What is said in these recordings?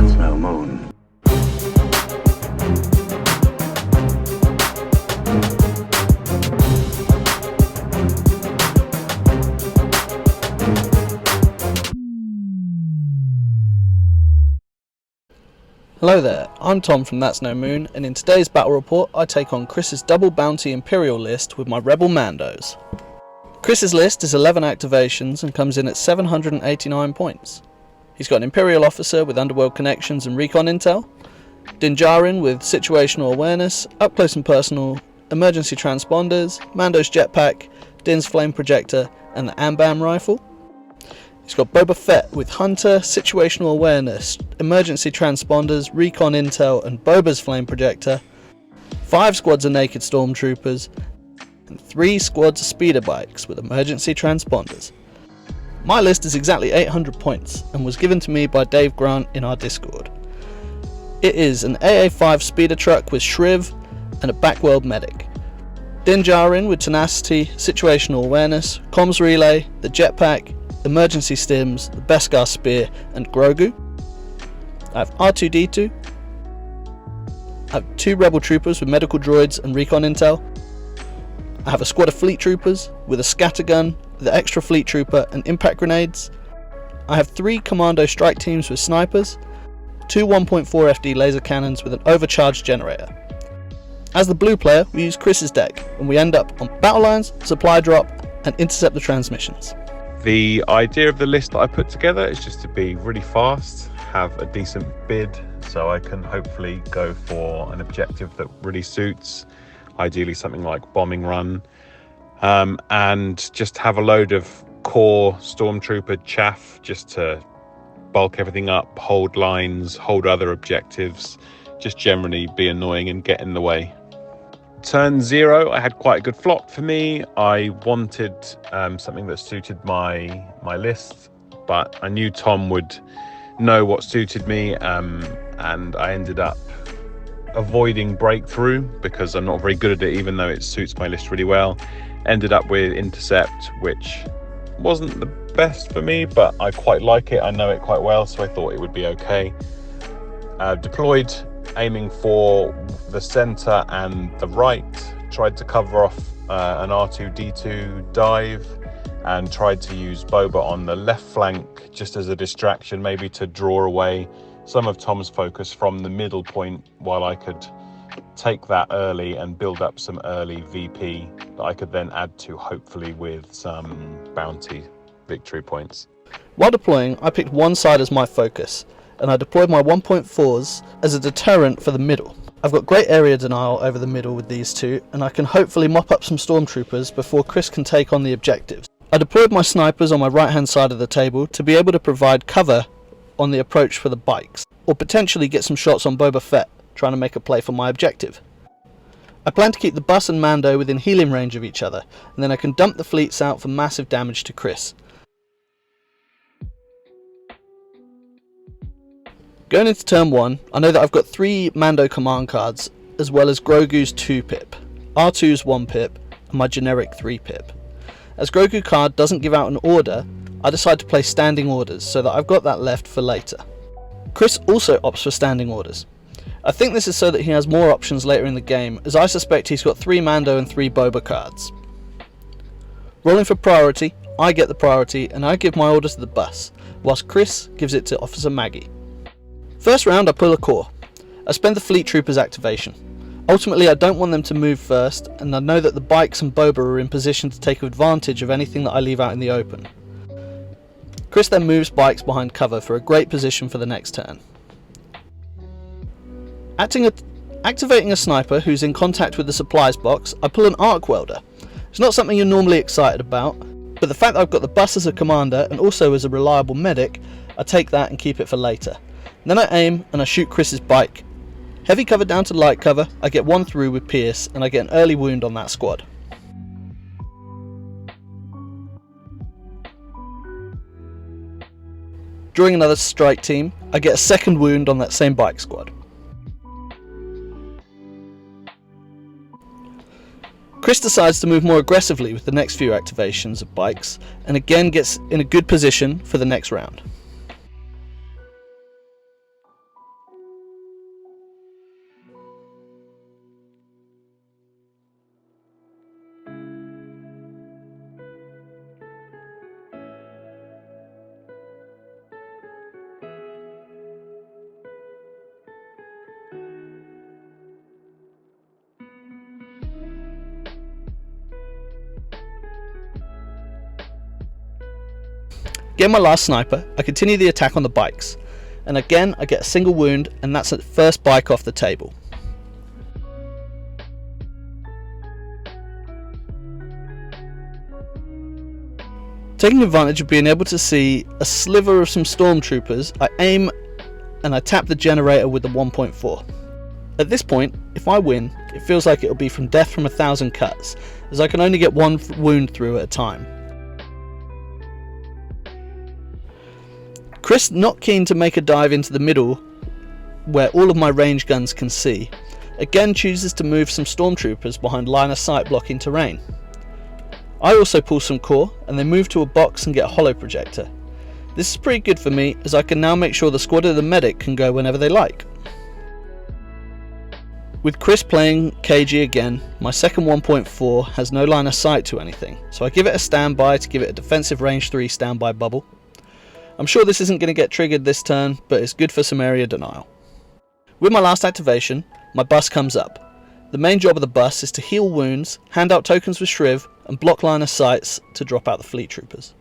That's no moon. Hello there, I'm Tom from That's No Moon, and in today's battle report I take on Chris's double bounty Imperial list with my Rebel Mandos. Chris's list is 11 activations and comes in at 789 points. He's got an Imperial officer with underworld connections and recon intel, Djarin with situational awareness, up close and personal, emergency transponders, Mando's jetpack, Din's flame projector and the Ambam rifle. He's got Boba Fett with Hunter, situational awareness, emergency transponders, recon intel and Boba's flame projector, 5 squads of naked stormtroopers, and 3 squads of speeder bikes with emergency transponders. My list is exactly 800 points and was given to me by Dave Grant in our Discord. It is an AA5 speeder truck with Shriv and a backworld medic. Djarin with tenacity, situational awareness, comms relay, the jetpack, emergency stims, the Beskar spear and Grogu. I have R2-D2. I have 2 rebel troopers with medical droids and recon intel. I have a squad of fleet troopers with a scattergun, the extra fleet trooper and impact grenades. I have 3 commando strike teams with snipers, 2 1.4 FD laser cannons with an overcharged generator. As the blue player, we use Chris's deck and we end up on battle lines, supply drop and intercept the transmissions. The idea of the list that I put together is just to be really fast, have a decent bid so I can hopefully go for an objective that really suits, ideally something like bombing run, and just have a load of core stormtrooper chaff just to bulk everything up, hold lines, hold other objectives, just generally be annoying and get in the way. Turn 0, I had quite a good flop for me. I wanted something that suited my list, but I knew Tom would know what suited me, and I ended up avoiding breakthrough because I'm not very good at it, even though it suits my list really well. Ended up with Intercept, which wasn't the best for me, but I quite like it. I know it quite well, so I thought it would be okay. Deployed, aiming for the center and the right, tried to cover off an R2-D2 dive and tried to use Boba on the left flank just as a distraction, maybe to draw away some of Tom's focus from the middle point while I could take that early and build up some early VP that I could then add to, hopefully with some bounty victory points. While deploying, I picked one side as my focus, and I deployed my 1.4s as a deterrent for the middle. I've got great area denial over the middle with these 2, and I can hopefully mop up some stormtroopers before Chris can take on the objectives. I deployed my snipers on my right hand side of the table to be able to provide cover on the approach for the bikes, or potentially get some shots on Boba Fett trying to make a play for my objective. I plan to keep the bus and Mando within healing range of each other, and then I can dump the fleets out for massive damage to Chris. Going into turn 1, I know that I've got 3 Mando command cards, as well as Grogu's 2 pip, R2's 1 pip, and my generic 3 pip. As Grogu card doesn't give out an order, I decide to play standing orders so that I've got that left for later. Chris also opts for standing orders. I think this is so that he has more options later in the game, as I suspect he's got 3 Mando and 3 Boba cards. Rolling for priority, I get the priority and I give my order to the bus, whilst Chris gives it to Officer Maggie. First round I pull a core. I spend the fleet troopers activation. Ultimately I don't want them to move first, and I know that the bikes and Boba are in position to take advantage of anything that I leave out in the open. Chris then moves bikes behind cover for a great position for the next turn. Activating a sniper who's in contact with the supplies box, I pull an arc welder. It's not something you're normally excited about, but the fact that I've got the bus as a commander and also as a reliable medic, I take that and keep it for later. Then I aim and I shoot Chris's bike. Heavy cover down to light cover, I get 1 through with Pierce and I get an early wound on that squad. During another strike team, I get a 2nd wound on that same bike squad. Chris decides to move more aggressively with the next few activations of bikes, and again gets in a good position for the next round. Getting my last sniper, I continue the attack on the bikes, and again I get a single wound, and that's the first bike off the table. Taking advantage of being able to see a sliver of some stormtroopers, I aim and I tap the generator with the 1.4. At this point, if I win, it feels like it'll be from death from 1,000 cuts, as I can only get one wound through at a time. Chris, not keen to make a dive into the middle where all of my range guns can see, again chooses to move some stormtroopers behind line of sight blocking terrain. I also pull some core and they move to a box and get a holo projector. This is pretty good for me, as I can now make sure the squad of the medic can go whenever they like. With Chris playing KG again, my second 1.4 has no line of sight to anything, so I give it a standby to give it a defensive range 3 standby bubble. I'm sure this isn't going to get triggered this turn, but it's good for some area denial. With my last activation, my bus comes up. The main job of the bus is to heal wounds, hand out tokens with Shriv, and block line of sights to drop out the fleet troopers.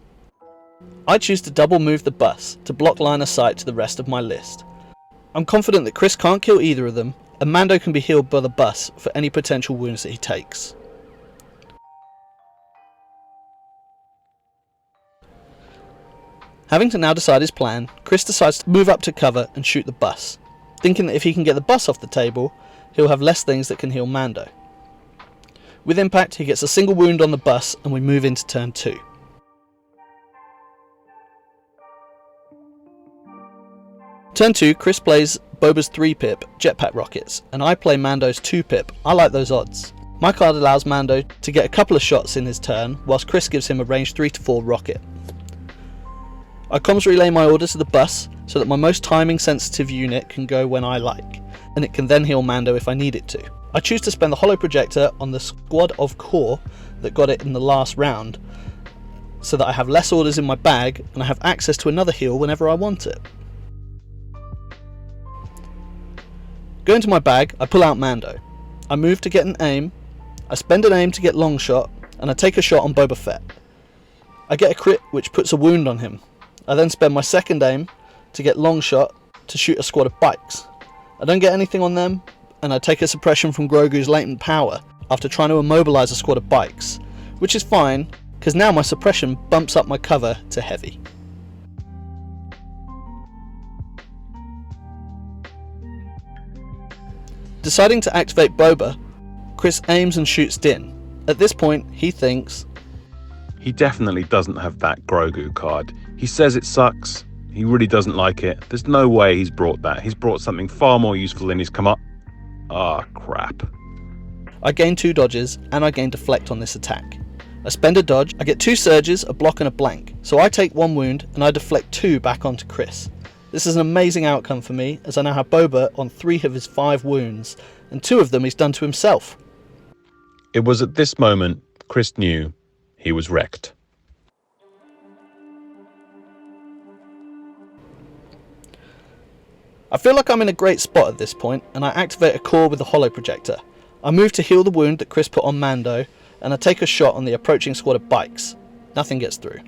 I choose to double move the bus to block line of sight to the rest of my list. I'm confident that Chris can't kill either of them, and Mando can be healed by the bus for any potential wounds that he takes. Having to now decide his plan, Chris decides to move up to cover and shoot the bus, thinking that if he can get the bus off the table, he'll have less things that can heal Mando. With impact, he gets a single wound on the bus and we move into turn 2. Turn 2, Chris plays Boba's 3-pip jetpack rockets, and I play Mando's 2-pip. I like those odds. My card allows Mando to get a couple of shots in his turn, whilst Chris gives him a range 3 to 4 rocket. I comms relay my orders to the bus so that my most timing sensitive unit can go when I like, and it can then heal Mando if I need it to. I choose to spend the holo projector on the squad of core that got it in the last round, so that I have less orders in my bag and I have access to another heal whenever I want it. Going to my bag, I pull out Mando. I move to get an aim, I spend an aim to get long shot, and I take a shot on Boba Fett. I get a crit which puts a wound on him. I then spend my second aim to get long shot to shoot a squad of bikes. I don't get anything on them, and I take a suppression from Grogu's latent power after trying to immobilize a squad of bikes, which is fine, because now my suppression bumps up my cover to heavy. Deciding to activate Boba, Chris aims and shoots Din. At this point, he thinks, He definitely doesn't have that Grogu card. He says it sucks. He really doesn't like it. There's no way he's brought that. He's brought something far more useful than he's come up. Ah, crap. I gain 2 dodges, and I gain deflect on this attack. I spend a dodge, I get 2 surges, a block and a blank, so I take 1 wound and I deflect 2 back onto Chris. This is an amazing outcome for me, as I now have Boba on 3 of his 5 wounds, and 2 of them he's done to himself. It was at this moment Chris knew he was wrecked. I feel like I'm in a great spot at this point, and I activate a core with the holo projector. I move to heal the wound that Chris put on Mando, and I take a shot on the approaching squad of bikes. Nothing gets through.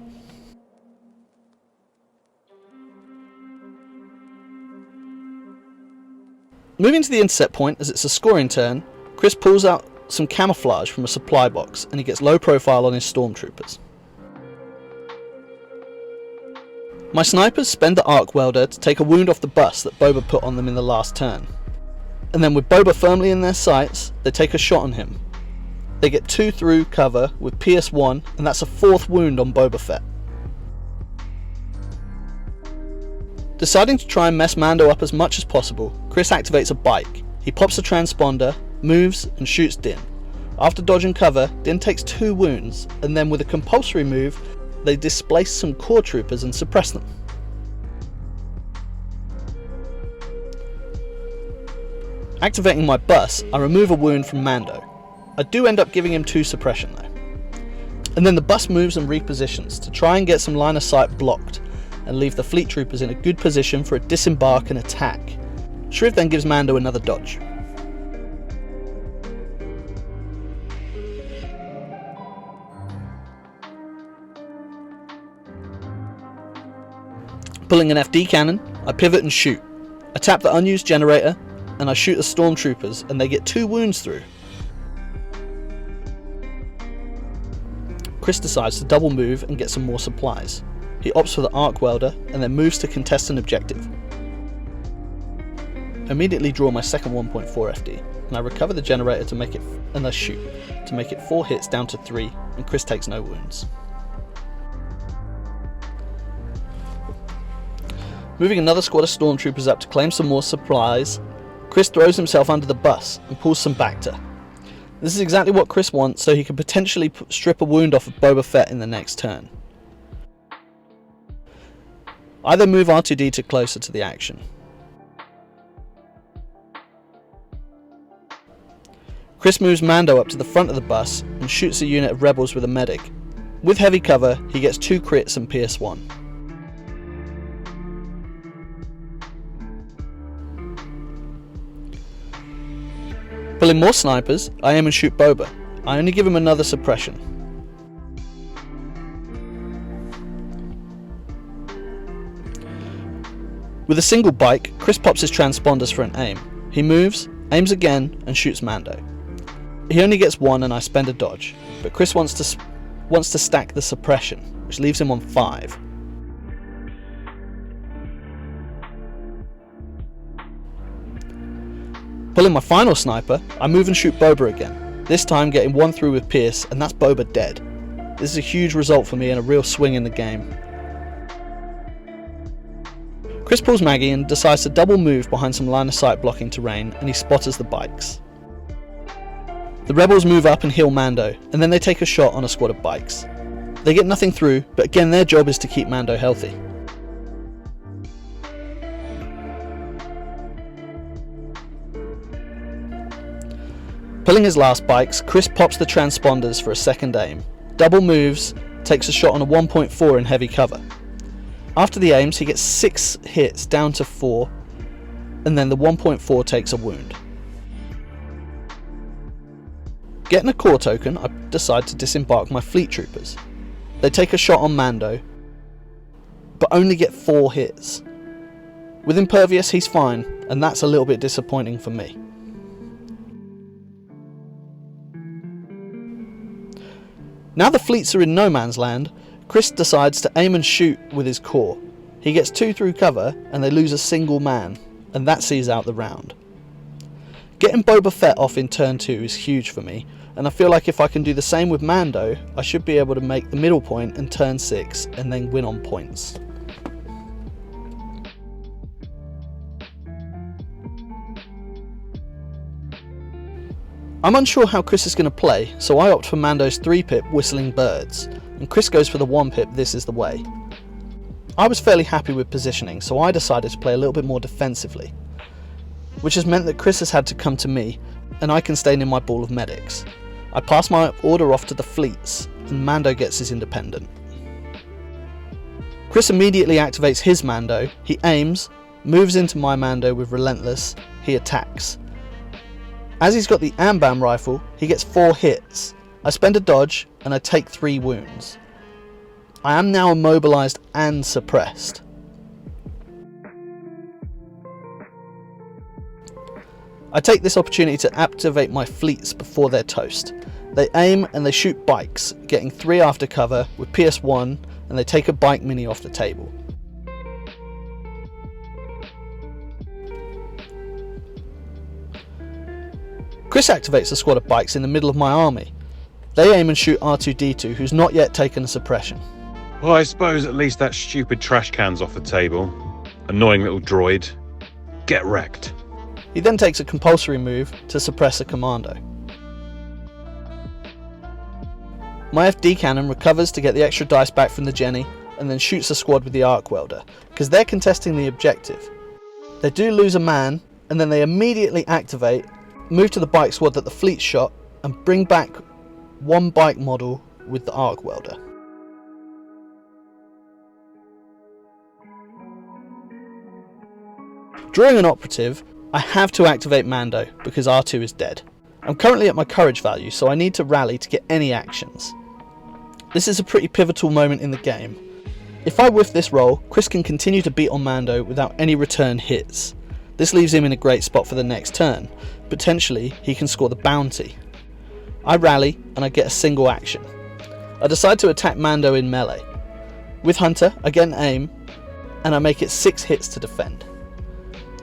Moving to the intercept point, as it's a scoring turn, Chris pulls out some camouflage from a supply box, and he gets low profile on his stormtroopers. My snipers spend the arc welder to take a wound off the bus that Boba put on them in the last turn. And then with Boba firmly in their sights, they take a shot on him. They get 2 through cover with PS1, and that's a 4th wound on Boba Fett. Deciding to try and mess Mando up as much as possible, Chris activates a bike. He pops a transponder, moves, and shoots Din. After dodging cover, Din takes 2 wounds, and then with a compulsory move, they displace some core troopers and suppress them. Activating my bus, I remove a wound from Mando. I do end up giving him 2 suppression though. And then the bus moves and repositions to try and get some line of sight blocked, and leave the fleet troopers in a good position for a disembark and attack. Shriv then gives Mando another dodge. Pulling an FD cannon, I pivot and shoot. I tap the unused generator, and I shoot the stormtroopers, and they get 2 wounds through. Chris decides to double move and get some more supplies. He opts for the arc welder, and then moves to contest an objective. I immediately draw my second 1.4 FD, and I recover the generator to make it, and I shoot, to make it 4 hits down to 3, and Chris takes no wounds. Moving another squad of stormtroopers up to claim some more supplies, Chris throws himself under the bus and pulls some Bacta. This is exactly what Chris wants, so he can potentially strip a wound off of Boba Fett in the next turn. I then move R2-D2 closer to the action. Chris moves Mando up to the front of the bus and shoots a unit of rebels with a medic. With heavy cover, he gets 2 crits and Pierce 1. Pulling more snipers, I aim and shoot Boba. I only give him another suppression. With a single bike, Chris pops his transponders for an aim. He moves, aims again, and shoots Mando. He only gets 1 and I spend a dodge, but Chris wants to stack the suppression, which leaves him on 5. Pulling my final sniper, I move and shoot Boba again, this time getting 1 through with Pierce, and that's Boba dead. This is a huge result for me and a real swing in the game. Chris pulls Maggie and decides to double move behind some line of sight blocking terrain, and he spotters the bikes. The rebels move up and heal Mando, and then they take a shot on a squad of bikes. They get nothing through, but again their job is to keep Mando healthy. Pulling his last bikes, Chris pops the transponders for a second aim, double moves, takes a shot on a 1.4 in heavy cover. After the aims, he gets 6 hits down to 4, and then the 1.4 takes a wound. Getting a core token, I decide to disembark my fleet troopers. They take a shot on Mando, but only get 4 hits. With Impervious, he's fine, and that's a little bit disappointing for me. Now the fleets are in no man's land, Chris decides to aim and shoot with his core. He gets 2 through cover, and they lose a single man, and that sees out the round. Getting Boba Fett off in turn 2 is huge for me, and I feel like if I can do the same with Mando, I should be able to make the middle point in turn 6 and then win on points. I'm unsure how Chris is going to play, so I opt for Mando's 3-pip Whistling Birds, and Chris goes for the 1-pip This Is The Way. I was fairly happy with positioning, so I decided to play a little bit more defensively, which has meant that Chris has had to come to me, and I can stay in my ball of medics. I pass my order off to the fleets, and Mando gets his independent. Chris immediately activates his Mando, he aims, moves into my Mando with Relentless, he attacks. As he's got the Ambam rifle, he gets 4 hits. I spend a dodge, and I take 3 wounds. I am now immobilized and suppressed. I take this opportunity to activate my fleets before they're toast. They aim and they shoot bikes, getting 3 after cover with PS1, and they take a bike mini off the table. Chris activates a squad of bikes in the middle of my army. They aim and shoot R2-D2, who's not yet taken a suppression. Well, I suppose at least that stupid trash can's off the table. Annoying little droid. Get wrecked. He then takes a compulsory move to suppress a commando. My FD cannon recovers to get the extra dice back from the Jenny, and then shoots a squad with the arc welder, because they're contesting the objective. They do lose a man, and then they immediately activate, move to the bike squad that the fleet shot, and bring back 1 bike model with the arc welder. Drawing an operative, I have to activate Mando because R2 is dead. I'm currently at my courage value, so I need to rally to get any actions. This is a pretty pivotal moment in the game. If I whiff this roll, Chris can continue to beat on Mando without any return hits. This leaves him in a great spot for the next turn. Potentially, he can score the bounty. I rally and I get a single action. I decide to attack Mando in melee. With Hunter, I get an aim and I make it 6 hits to defend.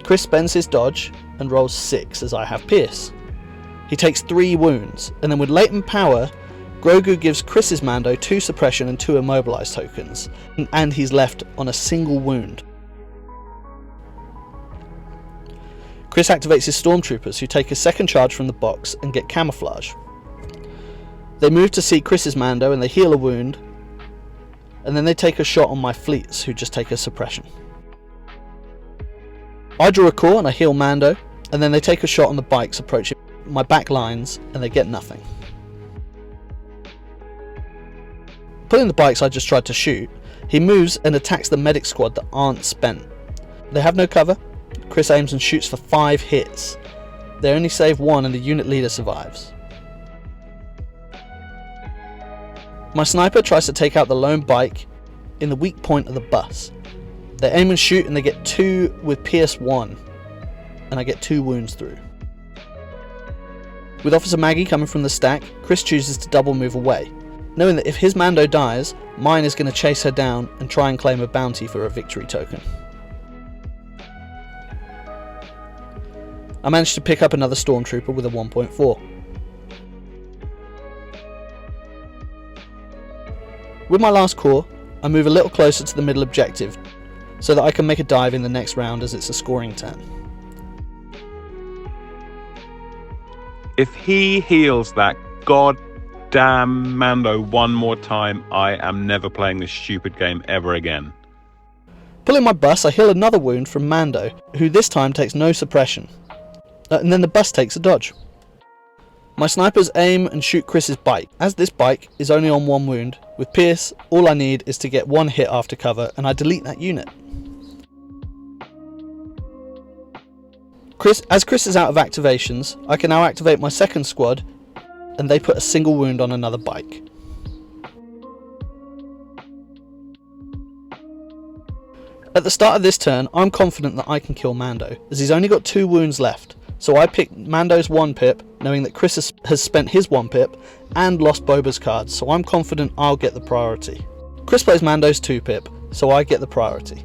Chris spends his dodge and rolls 6 as I have Pierce. He takes 3 wounds, and then with latent power, Grogu gives Chris's Mando 2 suppression and 2 immobilize tokens, and he's left on a single wound. Chris activates his stormtroopers, who take a second charge from the box and get camouflage. They move to see Chris's Mando and they heal a wound, and then they take a shot on my fleets, who just take a suppression. I draw a core and I heal Mando, and then they take a shot on the bikes approaching my back lines and they get nothing. Pulling the bikes I just tried to shoot, he moves and attacks the medic squad that aren't spent. They have no cover. Chris aims and shoots for 5 hits. They only save 1 and the unit leader survives. My sniper tries to take out the lone bike in the weak point of the bus. They aim and shoot and they get 2 with Pierce 1, and I get 2 wounds through. With Officer Maggie coming from the stack, Chris chooses to double move away, knowing that if his Mando dies, mine is going to chase her down and try and claim a bounty for a victory token. I managed to pick up another Stormtrooper with a 1.4. With my last core, I move a little closer to the middle objective so that I can make a dive in the next round as it's a scoring turn. If he heals that goddamn Mando one more time, I am never playing this stupid game ever again. Pulling my bus, I heal another wound from Mando, who this time takes no suppression. And then the bus takes a dodge. My snipers aim and shoot Chris's bike. As this bike is only on 1 wound, with Pierce, all I need is to get 1 hit after cover and I delete that unit. As Chris is out of activations, I can now activate my second squad and they put a single wound on another bike. At the start of this turn, I'm confident that I can kill Mando, as he's only got 2 wounds left, so I pick Mando's 1 pip, knowing that Chris has spent his 1 pip and lost Boba's cards, so I'm confident I'll get the priority. Chris plays Mando's 2 pip, so I get the priority.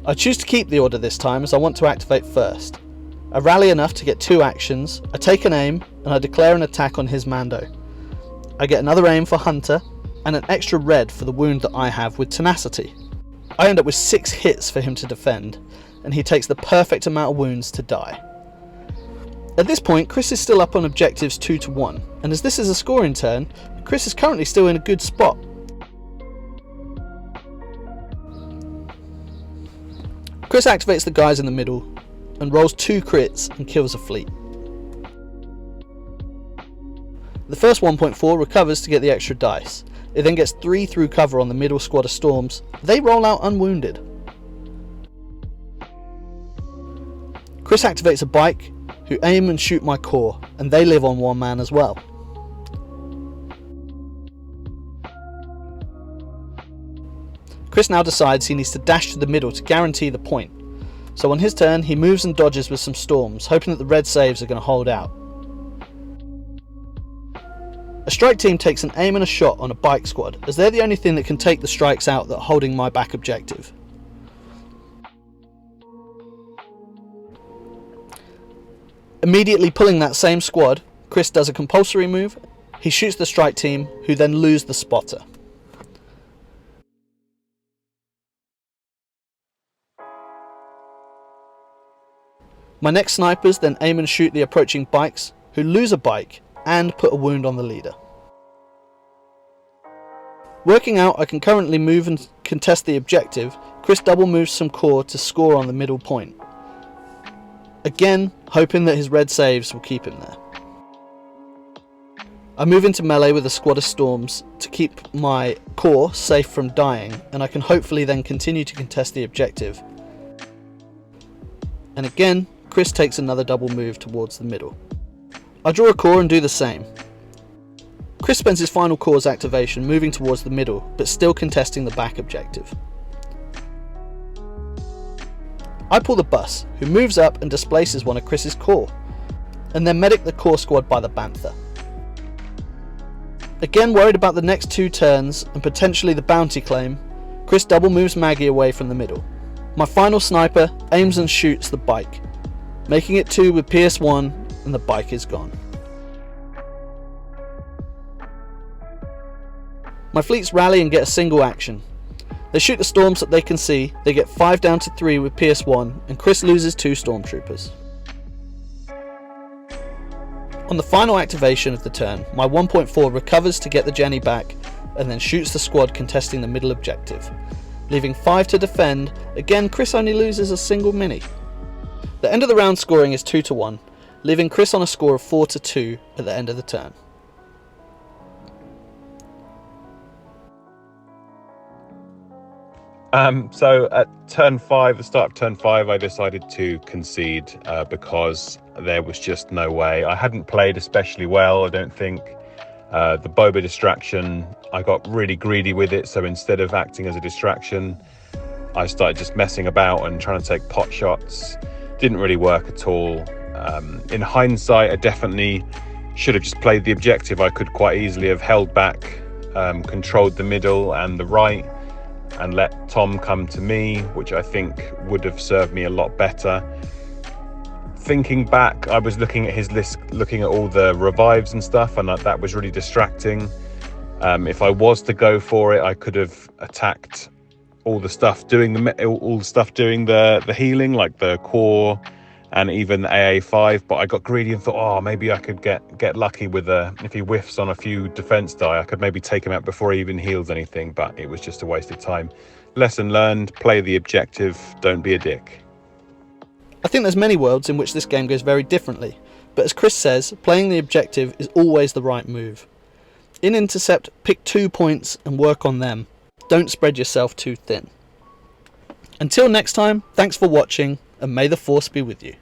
I choose to keep the order this time as I want to activate first. I rally enough to get 2 actions, I take an aim, and I declare an attack on his Mando. I get another aim for Hunter, and an extra red for the wound that I have with Tenacity. I end up with 6 hits for him to defend, and he takes the perfect amount of wounds to die. At this point, Chris is still up on objectives 2-1, and as this is a scoring turn, Chris is currently still in a good spot. Chris activates the guys in the middle and rolls 2 crits and kills a fleet. The first 1.4 recovers to get the extra dice. It then gets 3 through cover on the middle squad of Storms. They roll out unwounded. Chris activates a bike, who aim and shoot my core, and they live on 1 man as well. Chris now decides he needs to dash to the middle to guarantee the point. So on his turn, he moves and dodges with some storms, hoping that the red saves are going to hold out. A strike team takes an aim and a shot on a bike squad, as they're the only thing that can take the strikes out that are holding my back objective. Immediately pulling that same squad, Chris does a compulsory move. He shoots the strike team, who then lose the spotter. My next snipers then aim and shoot the approaching bikes, who lose a bike and put a wound on the leader. Working out I can currently move and contest the objective, Chris double moves some core to score on the middle point. Again, hoping that his red saves will keep him there. I move into melee with a squad of Storms to keep my core safe from dying, and I can hopefully then continue to contest the objective. And again, Chris takes another double move towards the middle. I draw a core and do the same. Chris spends his final cores activation moving towards the middle, but still contesting the back objective. I pull the bus, who moves up and displaces one of Chris's core, and then medic the core squad by the Bantha. Again worried about the next 2 turns and potentially the bounty claim, Chris double moves Maggie away from the middle. My final sniper aims and shoots the bike, making it 2 with PS1, and the bike is gone. My fleets rally and get a single action. They shoot the storms that they can see, they get 5 down to 3 with PS1, and Chris loses 2 stormtroopers. On the final activation of the turn, my 1.4 recovers to get the Jenny back, and then shoots the squad contesting the middle objective. Leaving 5 to defend, again Chris only loses a single mini. The end of the round scoring is 2-1, leaving Chris on a score of 4-2 at the end of the turn. So at turn 5, the start of turn 5, I decided to concede because there was just no way. I hadn't played especially well, I don't think. The Boba distraction, I got really greedy with it, so instead of acting as a distraction, I started just messing about and trying to take pot shots. Didn't really work at all. In hindsight, I definitely should have just played the objective. I could quite easily have held back, controlled the middle and the right, and let Tom come to me, which I think would have served me a lot better. Thinking back, I was looking at his list, looking at all the revives and stuff, and that was really distracting. If I was to go for it, I could have attacked all the stuff doing the healing, like the core and even AA5, but I got greedy and thought, oh, maybe I could get lucky with if he whiffs on a few defense die, I could maybe take him out before he even heals anything, but it was just a waste of time. Lesson learned, play the objective, don't be a dick. I think there's many worlds in which this game goes very differently, but as Chris says, playing the objective is always the right move. In Intercept, pick 2 points and work on them. Don't spread yourself too thin. Until next time, thanks for watching, and may the Force be with you.